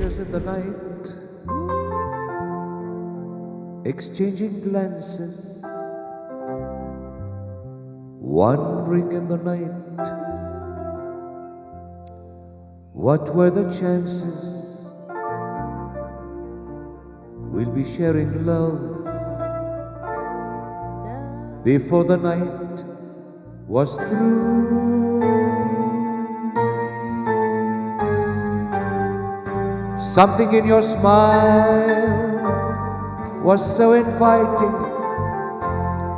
Strangers in the night, exchanging glances, wandering in the night. What were the chances we'll be sharing love before the night was through? Something in your smile was so inviting,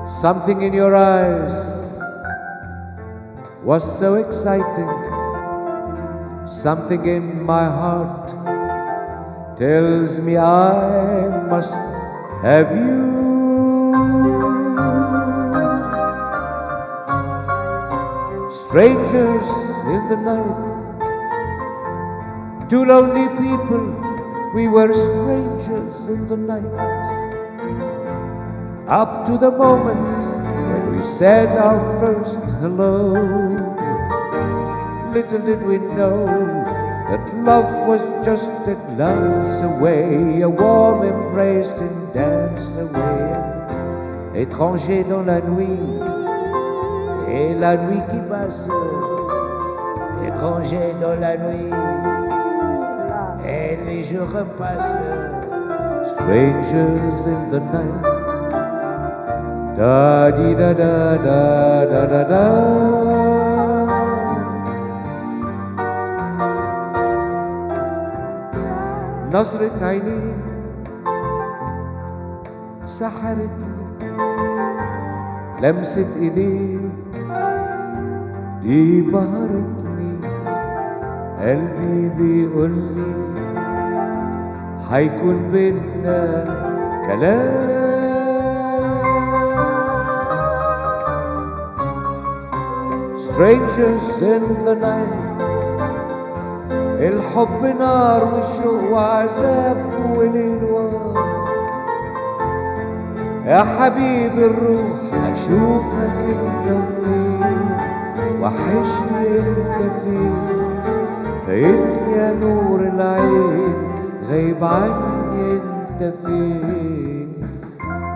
something in your eyes was so exciting, something in my heart tells me I must have you. Strangers in the night, two lonely people, we were strangers in the night. Up to the moment when we said our first hello, little did we know that love was just a glance away, a warm embrace and dance away. Étranger dans la nuit, et la nuit qui passe, étranger dans la nuit, et les jours passent. Strangers in the night, da di da da da da da da. نظرة عيني سحرتني، لمسة ايديك دي بهرتني، قلبي بيقولي حيكون بينا كلام. Strangers in the night، الحب نار والشوق وعذاب والانوار. يا حبيبي الروح اشوفك انت فين، وحشني انت فين، فايتني يا نور العين، غايب عني انت فين.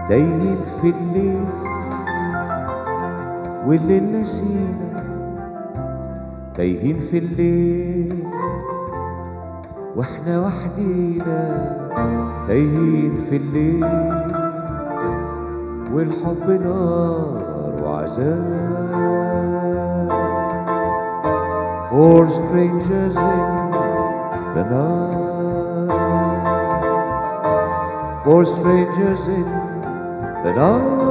تايهين في الليل والليل نسينا، تايهين في الليل واحنا وحدينا، تايهين في الليل والحب نار وعذاب. Four strangers in the night, four strangers in the night.